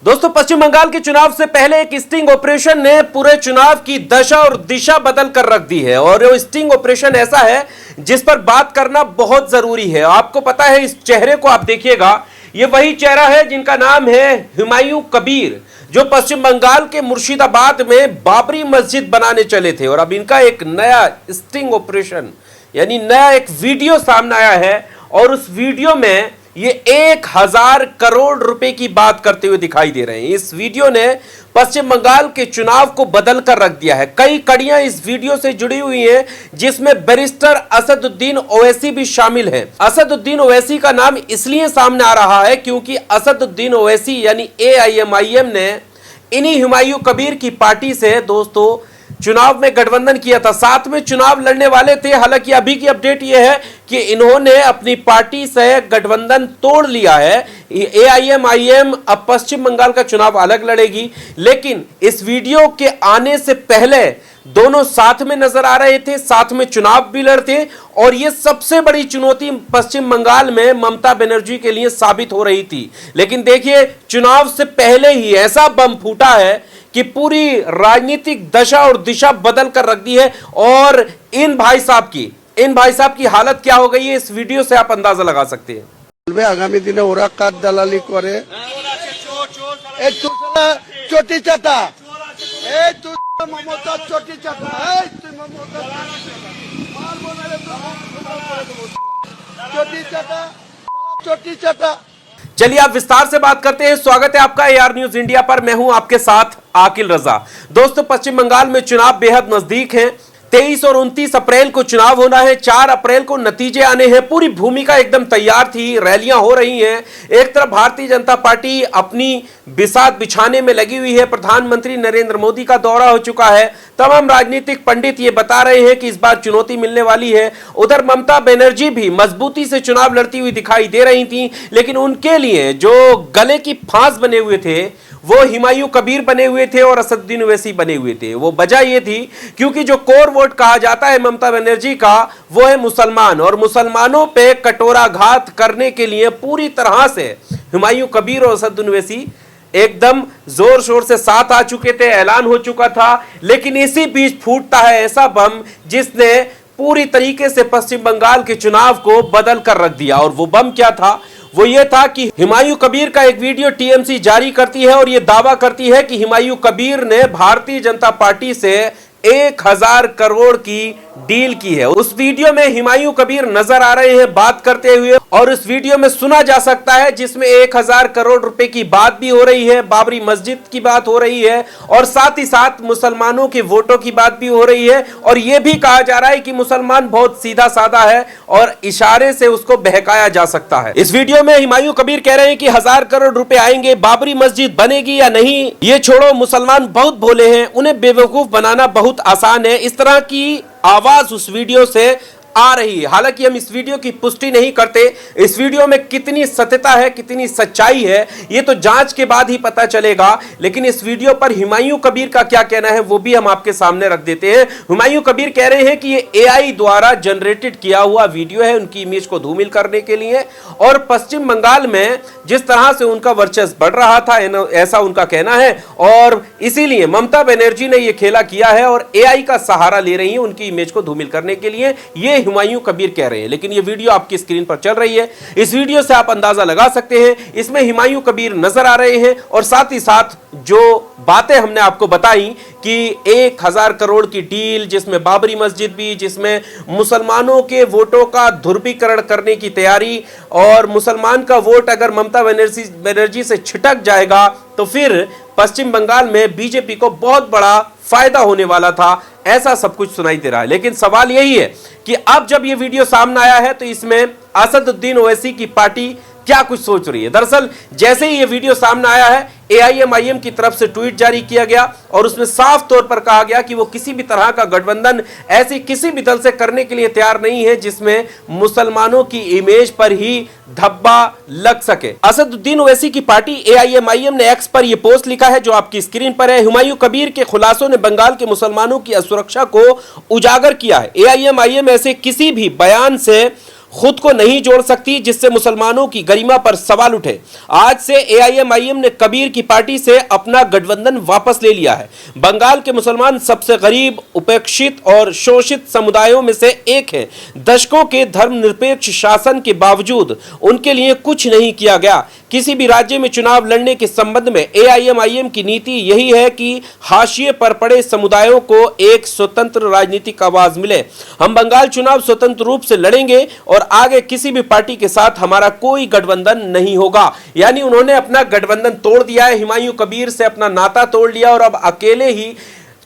दोस्तों, पश्चिम बंगाल के चुनाव से पहले एक स्टिंग ऑपरेशन ने पूरे चुनाव की दशा और दिशा बदल कर रख दी है। और वो स्टिंग ऑपरेशन ऐसा है जिस पर बात करना बहुत जरूरी है। आपको पता है, इस चेहरे को आप देखिएगा, ये वही चेहरा है जिनका नाम है हुमायूं कबीर, जो पश्चिम बंगाल के मुर्शिदाबाद में बाबरी मस्जिद बनाने चले थे। और अब इनका एक नया स्टिंग ऑपरेशन यानी नया एक वीडियो सामने आया है और उस वीडियो में ये 1000 करोड़ रुपए की बात करते हुए दिखाई दे रहे हैं। इस वीडियो ने पश्चिम बंगाल के चुनाव को बदल कर रख दिया है। कई कड़ियां इस वीडियो से जुड़ी हुई हैं, जिसमें बैरिस्टर असदुद्दीन ओवैसी भी शामिल हैं। असदुद्दीन ओवैसी का नाम इसलिए सामने आ रहा है क्योंकि असदुद्दीन ओवैसी यानी AIMIM ने इन्हीं हुमायूं कबीर की पार्टी से दोस्तों चुनाव में गठबंधन किया था, साथ में चुनाव लड़ने वाले थे। हालांकि अभी की अपडेट यह है कि इन्होंने अपनी पार्टी से गठबंधन तोड़ लिया है। AIMIM अब पश्चिम बंगाल का चुनाव अलग लड़ेगी, लेकिन इस वीडियो के आने से पहले दोनों साथ में नजर आ रहे थे, साथ में चुनाव भी लड़ते। और यह सबसे बड़ी चुनौती पश्चिम बंगाल में ममता बनर्जी के लिए साबित हो रही थी। लेकिन देखिए, चुनाव से पहले ही ऐसा बम फूटा है कि पूरी राजनीतिक दशा और दिशा बदल कर रख दी है। और इन भाई साहब की हालत क्या हो गई है, इस वीडियो से आप अंदाजा लगा सकते हैं। आगामी दिन ओरा काट दलाली करे, चोटी चाटा, चोटी चाटा, चोटी चाटा। चलिए आप विस्तार से बात करते हैं। स्वागत है आपका AR न्यूज इंडिया पर। मैं हूं आपके साथ आकिल रजा। दोस्तों, पश्चिम बंगाल में चुनाव बेहद नजदीक हैं। 23 और 29 अप्रैल को चुनाव होना है, 4 अप्रैल को नतीजे आने हैं। पूरी भूमिका एकदम तैयार थी, रैलियां हो रही हैं। एक तरफ भारतीय जनता पार्टी अपनी बिसात बिछाने में लगी हुई है, प्रधानमंत्री नरेंद्र मोदी का दौरा हो चुका है, तमाम राजनीतिक पंडित ये बता रहे हैं कि इस बार चुनौती मिलने वाली है। उधर ममता बनर्जी भी मजबूती से चुनाव लड़ती हुई दिखाई दे रही थी, लेकिन उनके लिए जो गले की फांस बने हुए थे वो हुमायूं कबीर बने हुए थे और असदुद्दीन ओवैसी बने हुए थे। वो वजह ये थी क्योंकि जो कोर वोट कहा जाता है ममता बनर्जी का, वो है मुसलमान, और मुसलमानों पे कटोराघात करने के लिए पूरी तरह से हुमायूं कबीर और असदुद्दीन ओवैसी एकदम जोर शोर से साथ आ चुके थे, ऐलान हो चुका था। लेकिन इसी बीच फूटता है ऐसा बम जिसने पूरी तरीके से पश्चिम बंगाल के चुनाव को बदल कर रख दिया। और वो बम क्या था? वो ये था कि हुमायूं कबीर का एक वीडियो TMC जारी करती है और ये दावा करती है कि हुमायूं कबीर ने भारतीय जनता पार्टी से 1000 करोड़ की डील की है। उस वीडियो में हुमायूं कबीर नजर आ रहे हैं बात करते हुए, और उस वीडियो में सुना जा सकता है जिसमें 1000 करोड़ रुपए की बात भी हो रही है, बाबरी मस्जिद की बात हो रही है, और साथ ही साथ मुसलमानों के वोटों की बात भी हो रही है। और यह भी कहा जा रहा है कि मुसलमान बहुत सीधा साधा है और इशारे से उसको बहकाया जा सकता है। इस वीडियो में हुमायूं कबीर कह रहे हैं कि 1000 करोड़ रुपए आएंगे, बाबरी मस्जिद बनेगी या नहीं ये छोड़ो, मुसलमान बहुत भोले हैं, उन्हें बेवकूफ बनाना बहुत आसान है। इस तरह की आवाज उस वीडियो से आ रही है। हालांकि हम इस वीडियो की पुष्टि नहीं करते, इस वीडियो में कितनी सत्यता है, कितनी सच्चाई है, ये तो जांच के बाद ही पता चलेगा। लेकिन इस वीडियो पर हुमायूं कबीर का क्या कहना है वो भी हम आपके सामने रख देते हैं। हुमायूं कबीर कह रहे हैं कि ये AI द्वारा जनरेटेड किया हुआ वीडियो है, उनकी इमेज को धूमिल करने के लिए। और पश्चिम बंगाल में जिस तरह से उनका वर्चस्व बढ़ रहा था, ऐसा उनका कहना है, और इसीलिए ममता बनर्जी ने यह खेला किया है और AI का सहारा ले रही है उनकी इमेज को धूमिल करने के लिए, ये हुमायूं कबीर कह रहे हैं। लेकिन ये वीडियो आपकी स्क्रीन पर चल रही है, इस वीडियो से आप अंदाजा लगा सकते हैं, इसमें हुमायूं कबीर नजर आ रहे हैं। और साथ ही साथ जो बातें हमने आपको बताई कि 1000 करोड़ की डील, जिसमें बाबरी मस्जिद भी, जिसमें मुसलमानों के वोटों का ध्रुवीकरण करने की तैयारी, और मुसलमान का वोट अगर ममता बनर्जी से छिटक जाएगा तो फिर पश्चिम बंगाल में बीजेपी को बहुत बड़ा फायदा होने वाला था, ऐसा सब कुछ सुनाई दे रहा है। लेकिन सवाल यही है कि अब जब यह वीडियो सामने आया है तो इसमें असदुद्दीन ओवैसी की पार्टी क्या कुछ सोच रही है। दरअसल जैसे ही यह वीडियो सामने आया है, AIMIM की तरफ से ट्वीट जारी किया गया और उसमें साफ तौर पर कहा गया कि वो किसी भी तरह का गठबंधन ऐसी किसी भी दल से करने के लिए तैयार नहीं है जिसमें मुसलमानों की इमेज पर ही धब्बा लग सके। असदुद्दीन ओवैसी की पार्टी AIMIM ने X पर यह पोस्ट लिखा है जो आपकी स्क्रीन पर है। हुमायूं कबीर के खुलासों ने बंगाल के मुसलमानों की असुरक्षा को उजागर किया है। AIMIM ऐसे किसी भी बयान से खुद को नहीं जोड़ सकती, जिससे मुसलमानों की गरिमा पर सवाल उठे। आज से एआईएमआईएम ने कबीर की पार्टी से अपना गठबंधन वापस ले लिया है। बंगाल के मुसलमान सबसे गरीब, उपेक्षित और शोषित समुदायों में से एक हैं। दशकों के धर्मनिरपेक्ष शासन के बावजूद उनके लिए कुछ नहीं किया गया। किसी भी राज्य में चुनाव लड़ने के संबंध में एआईएमआईएम की नीति यही है कि हाशिए पर पड़े समुदायों को एक स्वतंत्र राजनीतिक आवाज मिले। हम बंगाल चुनाव स्वतंत्र रूप से लड़ेंगे और आगे किसी भी पार्टी के साथ हमारा कोई गठबंधन नहीं होगा। यानी उन्होंने अपना गठबंधन तोड़ दिया है, हुमायूं कबीर से अपना नाता तोड़ लिया और अब अकेले ही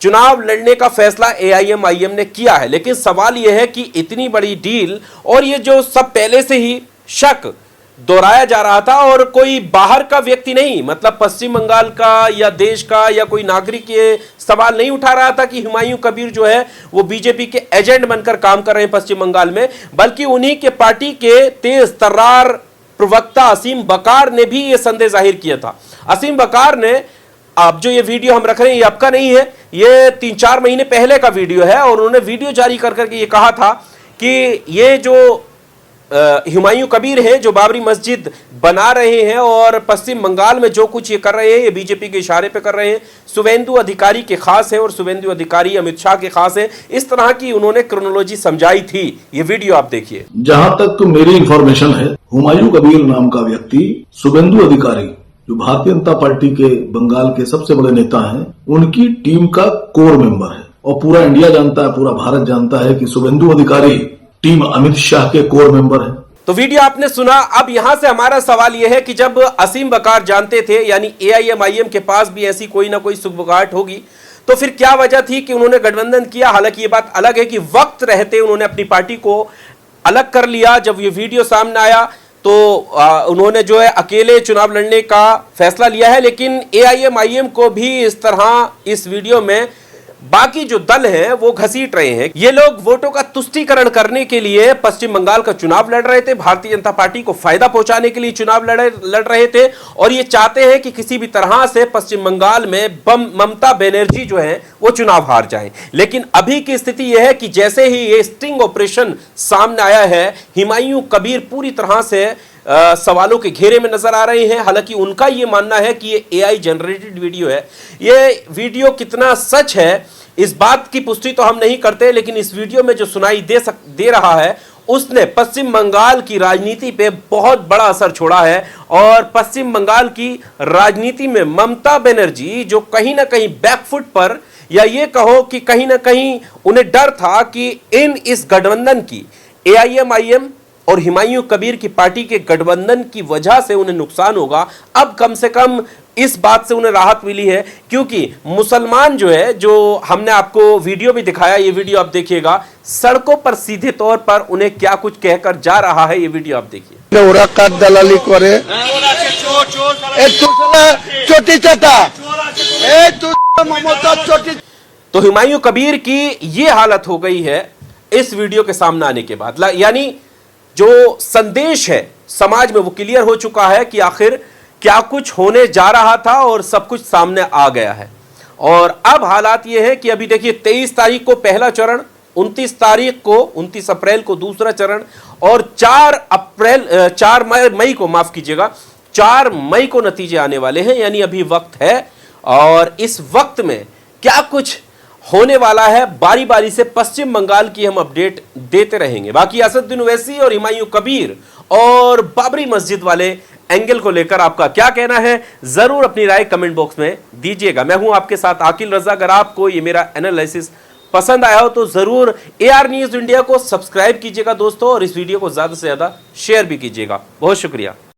चुनाव लड़ने का फैसला एआईएमआईएम ने किया है। लेकिन सवाल यह है कि इतनी बड़ी डील और ये जो सब पहले से ही शक दोहराया जा रहा था और कोई बाहर का व्यक्ति नहीं, मतलब पश्चिम बंगाल का या देश का या कोई नागरिक ये सवाल नहीं उठा रहा था कि हुमायूं कबीर जो है वो बीजेपी के एजेंट बनकर काम कर रहे हैं पश्चिम बंगाल में, बल्कि उन्हीं के पार्टी के तेज तर्रार प्रवक्ता असीम बकार ने भी ये संदेह जाहिर किया था। असीम बकार ने, अब जो ये वीडियो हम रख रहे हैं ये अब का नहीं है, ये 3-4 महीने पहले का वीडियो है और उन्होंने वीडियो जारी कर करके ये कहा था कि ये जो हुमायूं कबीर है जो बाबरी मस्जिद बना रहे हैं और पश्चिम बंगाल में जो कुछ ये कर रहे हैं ये बीजेपी के इशारे पे कर रहे हैं, शुवेंदु अधिकारी के खास है और शुवेंदु अधिकारी अमित शाह के खास है। इस तरह की उन्होंने क्रोनोलॉजी समझाई थी। ये वीडियो आप देखिए। जहां तक मेरी इंफॉर्मेशन है, हुमायूं कबीर नाम का व्यक्ति शुवेंदु अधिकारी जो भारतीय जनता पार्टी के बंगाल के सबसे बड़े नेता हैं, उनकी टीम का कोर मेंबर है और पूरा इंडिया जानता है, पूरा भारत जानता है कि शुवेंदु अधिकारी टीम अमित शाह के कोर मेंबर है। तो वीडियो आपने सुना। अब यहां से हमारा सवाल यह है कि जब असीम बकार जानते थे, यानी एआईएमआईएम के पास भी ऐसी कोई ना कोई सुगबुगाहट होगी, तो फिर क्या वजह थी कि उन्होंने गठबंधन किया। हालांकि ये बात अलग है कि वक्त रहते उन्होंने अपनी पार्टी को अलग कर लिया। जब ये वीडियो सामने आया तो उन्होंने जो है अकेले चुनाव लड़ने का फैसला लिया है। लेकिन एआईएमआईएम को भी इस तरह इस वीडियो में बाकी जो दल हैं वो घसीट रहे हैं। ये लोग वोटों का तुष्टीकरण करने के लिए पश्चिम बंगाल का चुनाव लड़ रहे थे, भारतीय जनता पार्टी को फायदा पहुंचाने के लिए चुनाव लड़ रहे थे और ये चाहते हैं कि किसी भी तरह से पश्चिम बंगाल में ममता बनर्जी जो है वो चुनाव हार जाएं। लेकिन अभी की स्थिति यह है कि जैसे ही ये स्टिंग ऑपरेशन सामने आया है, हुमायूं कबीर पूरी तरह से सवालों के घेरे में नजर आ रहे हैं। हालांकि उनका यह मानना है कि ये एआई जनरेटेड वीडियो है। ये वीडियो कितना सच है इस बात की पुष्टि तो हम नहीं करते, लेकिन इस वीडियो में जो सुनाई दे रहा है उसने पश्चिम बंगाल की राजनीति पे बहुत बड़ा असर छोड़ा है और पश्चिम बंगाल की राजनीति में ममता बनर्जी जो कहीं ना कहीं बैकफुट पर, या ये कहो कि कहीं ना कहीं उन्हें डर था कि इस गठबंधन की एआईएमआईएम और हुमायूं कबीर की पार्टी के गठबंधन की वजह से उन्हें नुकसान होगा। अब कम से कम इस बात से उन्हें राहत मिली है, क्योंकि मुसलमान जो है, जो हमने आपको वीडियो भी दिखाया, ये वीडियो आप देखिएगा, सड़कों पर सीधे तौर पर उन्हें क्या कुछ कहकर जा रहा है। ये वीडियो आप देखिए। ওরা কাঠ দালালি করে চটি চাটা মমতা চটি। तो हुमायूं कबीर की ये हालत हो गई है इस वीडियो के सामने आने के बाद। यानी जो संदेश है समाज में वो क्लियर हो चुका है कि आखिर क्या कुछ होने जा रहा था और सब कुछ सामने आ गया है। और अब हालात ये है कि अभी देखिए 23 तारीख को पहला चरण, 29 अप्रैल को दूसरा चरण और 4 मई को, माफ कीजिएगा, 4 मई को नतीजे आने वाले हैं। यानी अभी वक्त है और इस वक्त में क्या कुछ होने वाला है, बारी बारी से पश्चिम बंगाल की हम अपडेट देते रहेंगे। बाकी असदुद्दीन ओवैसी और हुमायूं कबीर और बाबरी मस्जिद वाले एंगल को लेकर आपका क्या कहना है, जरूर अपनी राय कमेंट बॉक्स में दीजिएगा। मैं हूं आपके साथ आकिल रजा। अगर आपको ये मेरा एनालिसिस पसंद आया हो तो जरूर AR न्यूज इंडिया को सब्सक्राइब कीजिएगा दोस्तों, और इस वीडियो को ज्यादा से ज्यादा शेयर भी कीजिएगा। बहुत शुक्रिया।